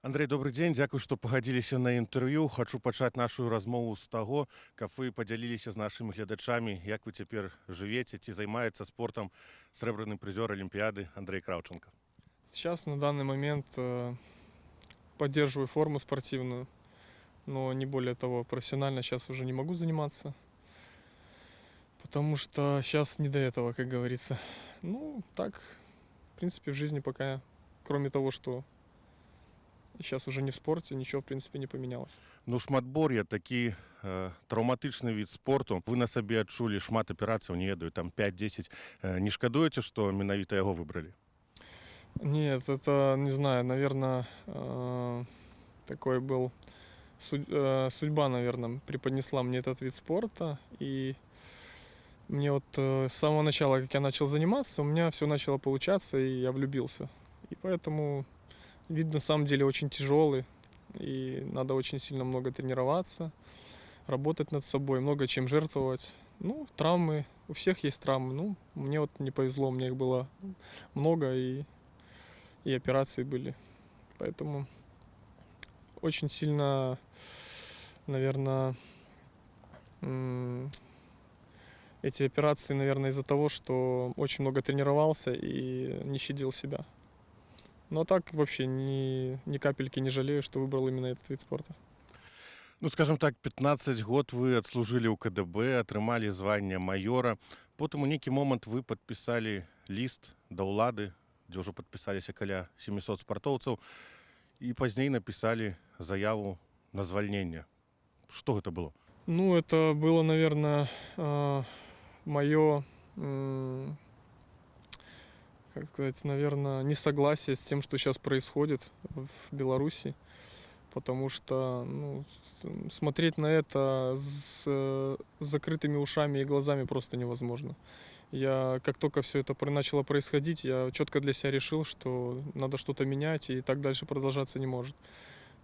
Андрей, добрый день. Дзякуй, што пагадзіліся на інтэрв'ю. Хачу пачаць нашу размову з таго, каб вы падзяліліся з нашымі гледачамі, як вы цяпер жывеце, ці займаецца спортом срэбраны прызёр Олимпиады Андрей Кравченко. Сейчас на данный момент поддерживаю форму спортивную, но не более того, профессионально сейчас уже не могу заниматься, потому что сейчас не до этого, как говорится. Ну, так, в принципе, в жизни пока, кроме того, что сейчас уже не в спорте, ничего, в принципе, не поменялось. Ну, шматбор'е такі траўматычны від спорту. Вы на сабе адчулі шмат аперацыяў, не ведаю, там 5-10. Не шкадуеце, што менавіта яго выбралі? Нет, это, не знаю, наверное, такой был... Судьба, наверное, преподнесла мне этот вид спорта. И мне вот с самого начала, как я начал заниматься, у меня все начало получаться, и я влюбился. И поэтому вид на самом деле очень тяжелый. И надо очень сильно много тренироваться, работать над собой, много чем жертвовать. Ну, травмы, у всех есть травмы. Ну, мне вот не повезло, у меня их было много, и операции были. Поэтому очень сильно, наверное, эти операции, наверное, из-за того, что очень много тренировался и не щадил себя. Но так вообще ни капельки не жалею, что выбрал именно этот вид спорта. Ну, скажем так, 15 год вы адслужылі ў КДБ, атрымалі звання майора. Потым у нейкі момант вы падпісалі ліст да ўлады, дзе ўжо падпісаліся каля 700 спартоўцаў, і пазней напісалі заяву на звальненне. Што гэта было? Ну, это было, наверное, мое, как сказать, наверное, несогласие с тем, что сейчас происходит в Беларуси. Потому что смотреть на это с закрытыми ушами и глазами просто невозможно. Как только все это начало происходить, я четко для себя решил, что надо что-то менять, и так дальше продолжаться не может.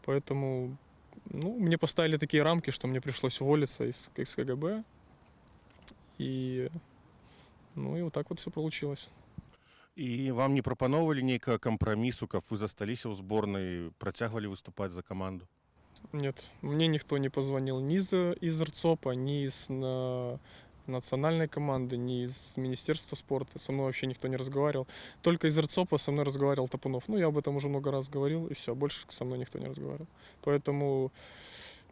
Поэтому мне поставили такие рамки, что мне пришлось уволиться из КГБ. И вот так вот все получилось. І вам не прапаноўвалі нейкага кампрамісу, каб вы засталіся ў зборнай, працягвалі выступаць за каманду? Нет, мне никто не позвонил ни из РЦОПа, ни из национальной команды, ни из Министерства спорта. Со мной вообще никто не разговаривал. Только из РЦОПа со мной разговаривал Топунов. Я об этом уже много раз говорил, и все, больше со мной никто не разговаривал. Поэтому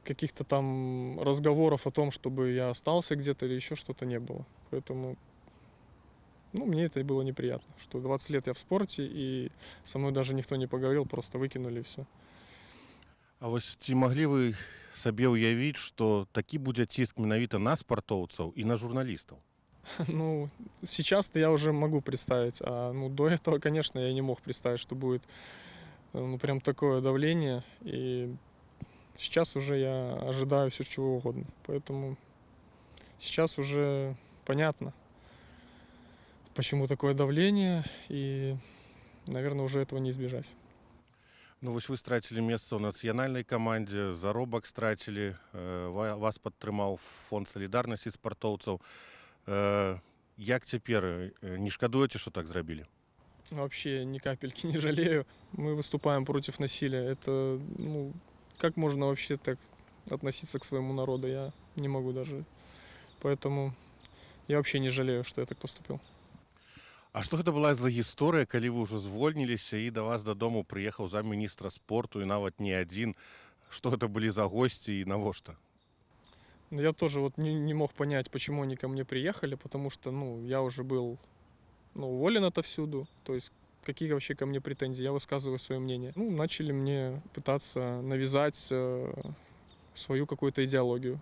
каких-то там разговоров о том, чтобы я остался где-то или еще что-то, не было. Поэтому мне это и было неприятно, что 20 лет я в спорте, и со мной даже никто не поговорил, просто выкинули и все. А вось ці маглі вы сабе ўявіць, што такі будзе ціск менавіта на спартоўцаў і на журналістаў? Сейчас-то я уже могу представить, а до этого, конечно, я не мог представить, что будет прям такое давление, и сейчас уже я ожидаю все чего угодно, поэтому сейчас уже понятно, почему такое давление, и, наверное, уже этого не избежать. Вось вы страцілі месца ў нацыянальнай камандзе, заробак страцілі, вас падтрымаў фонд салідарнасці спартоўцаў. Як цяпер, не шкадуеце, што так зрабілі? Вообще ни капельки не жалею. Мы выступаем против насилия. Это, как можно вообще так относиться к своему народу, я не могу даже. Поэтому я вообще не жалею, что я так поступил. А што гэта была за гісторыя, калі вы ўжо звольніліся і да вас дадому прыехаў замміністра спорту, і нават не адзін? Што гэта былі за госці і навошта? Я тоже не мог понять, почему они ко мне приехали, потому что, я уже был, уволен отовсюду. То есть, какие вообще ко мне претензии? Я высказываю свое мнение. Начали мне пытаться навязать свою какую-то идеологию,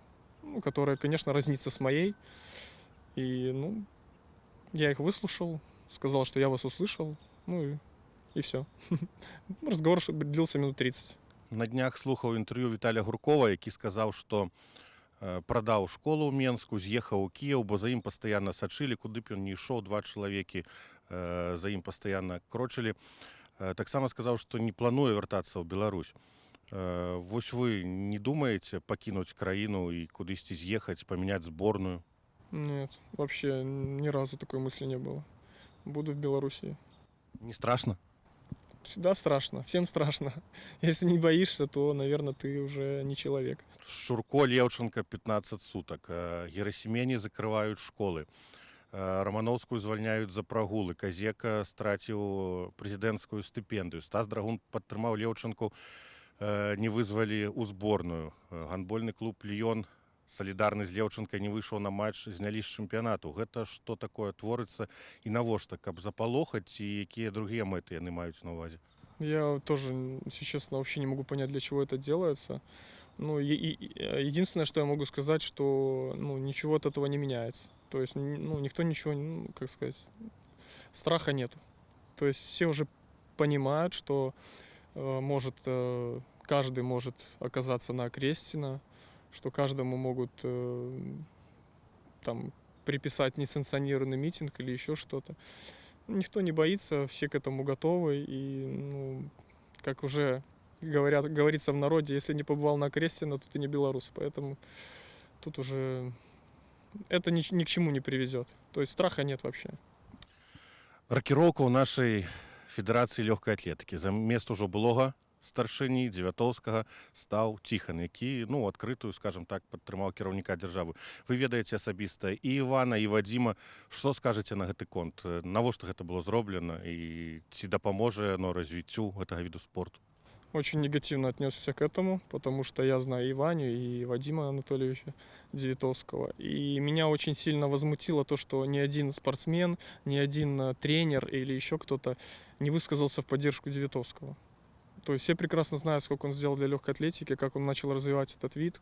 которая, конечно, разнится с моей. И, я их выслушал, сказал, что я вас услышал, и все. Разговор длился минут 30. На днях слухаў інтэрв'ю Віталія Гуркова, які сказаў, што прадаў школу ў Менску, з'ехаў у Кіеў, бо за ім пастаянна сачылі, куды б ён не ішоў, 2 чалавекі за ім пастаянна крочылі. Таксама сказаў, што не плануе вяртацца ў Беларусь. Вось вы не думаеце пакінуць краіну і кудысьці з'ехаць, памяняць зборную? Нет, вообще ни разу такой мысли не было. Буду в Белоруссии. Не страшно? Всегда страшно, всем страшно. Если не боишься, то, наверное, ты уже не человек. Шурко, Левченко 15 суток. Герасимені закрывают школы. Романовскую звальняют за прагулы. Казека страціў прэзідэнцкую стыпендыю. Стас Драгун падтрымаў Левченку, не вызвалі ў зборную. Гандбольны клуб «Ліён» салідарны з Левченкай не выйшаў на матч, знялі з чэмпіянату. Гэта што такое творыцца і навошта, каб запалохаць, і якія другія мэты яны маюць на ўвазе? Я тоже, если честно, вообще не могу понять, для чего это делается. Ну, единственное, что я могу сказать, что ну, ничего от этого не меняется. То есть, ну, никто ничего, ну, как сказать, страха нету. То есть все уже понимают, что каждый может оказаться на Крестина, что каждому могут там приписать несанкционированный митинг или еще что-то. Никто не боится, все к этому готовы. И, ну, как уже говорится в народе, если не побывал на Крестина, то ты не белорус. Поэтому тут уже это ни к чему не приведет. То есть страха нет вообще. Рокіроўка ў нашай федэрацыі лёгкай атлетыкі. Замест ужо былога старшыні Дзевятоўскага стаў Ціхан, які, ну, адкрытую, скажем так, падтрымаў кіраўніка дзяржавы. Вы ведаеце асабіста і Івана, і Вадзіма. Што скажаце на гэты конт? Навошта гэта было зроблена і ці дапаможа яно развіццю гэтага віду спорту? Очень негативно отнесся к этому, потому что я знаю и Ваню, и Вадима Анатольевича Девятовского. И меня очень сильно возмутило то, что ни один спортсмен, ни один тренер или еще кто-то не высказался в поддержку Девятовского. То есть все прекрасно знают, сколько он сделал для легкой атлетики, как он начал развивать этот вид.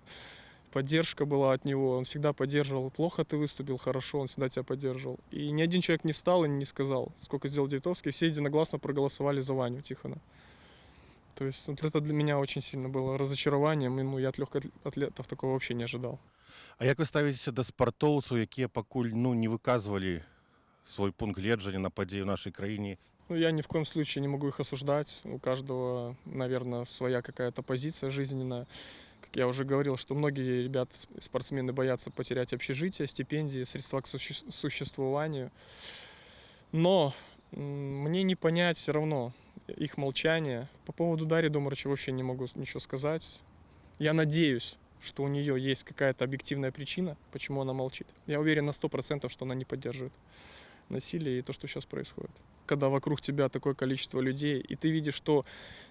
Поддержка была от него, он всегда поддерживал. Плохо ты выступил, хорошо, он всегда тебя поддерживал. И ни один человек не встал и не сказал, сколько сделал Девятовский. Все единогласно проголосовали за Ваню Тихона. То есть вот это для меня очень сильно было разочарованием, и ну, я от легкоатлетов такого вообще не ожидал. А як вы ставіцеся да спартоўцаў, якія пакуль ну, не выказвалі свой пункт гледжання на падзеі ў нашай краіне? Ну, я ни в коем случае не могу их осуждать. У каждого, наверное, своя какая-то позиция жизненная. Как я уже говорил, что многие ребята, спортсмены, боятся потерять общежитие, стипендии, средства к существованию. Но мне не понять все равно их молчание. По поводу Дарьи Домрачевой вообще не могу ничего сказать. Я надеюсь, что у нее есть какая-то объективная причина, почему она молчит. Я уверен на 100%, что она не поддерживает насилие и то, что сейчас происходит. Когда вокруг тебя такое количество людей, и ты видишь, что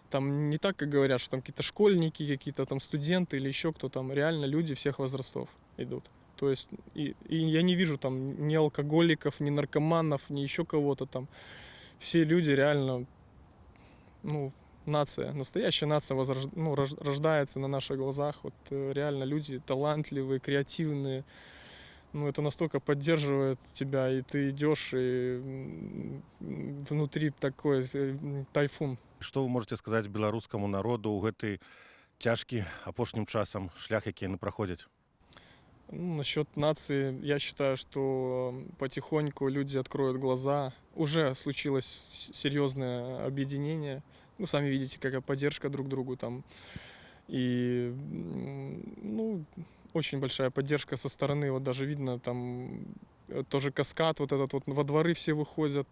там не так, как говорят, что там какие-то школьники, какие-то там студенты или еще кто там, реально люди всех возрастов идут. То есть и я не вижу там ни алкоголиков, ни наркоманов, ни еще кого-то там. Все люди реально, ну, нация, настоящая нация рождается на наших глазах. Вот реально люди талантливые, креативные. Ну, это настолько поддерживает тебя, и ты идешь, и внутри такой тайфун. Што вы можете сказаць беларускаму народу ў гэты цяжкі апошнім часам шлях, які яны праходзяць? Ну, насчет нации, я считаю, что потихоньку люди откроют глаза. Уже случилось серьезное объединение. Ну, сами видите, какая поддержка друг другу там. И, ну, очень большая поддержка со стороны. Вот даже видно там тоже каскад, вот этот вот во дворы все выходят.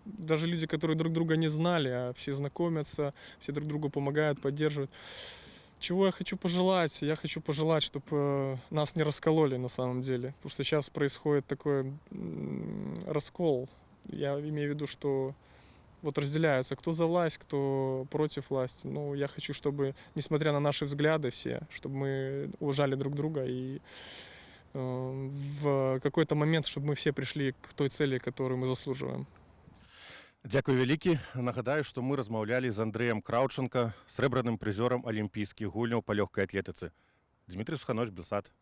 Даже люди, которые друг друга не знали, а все знакомятся, все друг другу помогают, поддерживают. Чего я хочу пожелать? Я хочу пожелать, чтобы нас не раскололи на самом деле. Потому что сейчас происходит такой раскол. Я имею в виду, что вот разделяются, кто за власть, кто против власти. Но я хочу, чтобы, несмотря на наши взгляды все, чтобы мы уважали друг друга и в какой-то момент, чтобы мы все пришли к той цели, которую мы заслуживаем. Дзякуй вялікі. Нагадаю, што мы размаўлялі з Андрэем Краўченка, срэбраным прызёрам алімпійскіх гульняў па лёгкай атлетыцы. Дмітрий Суханович, Белсат.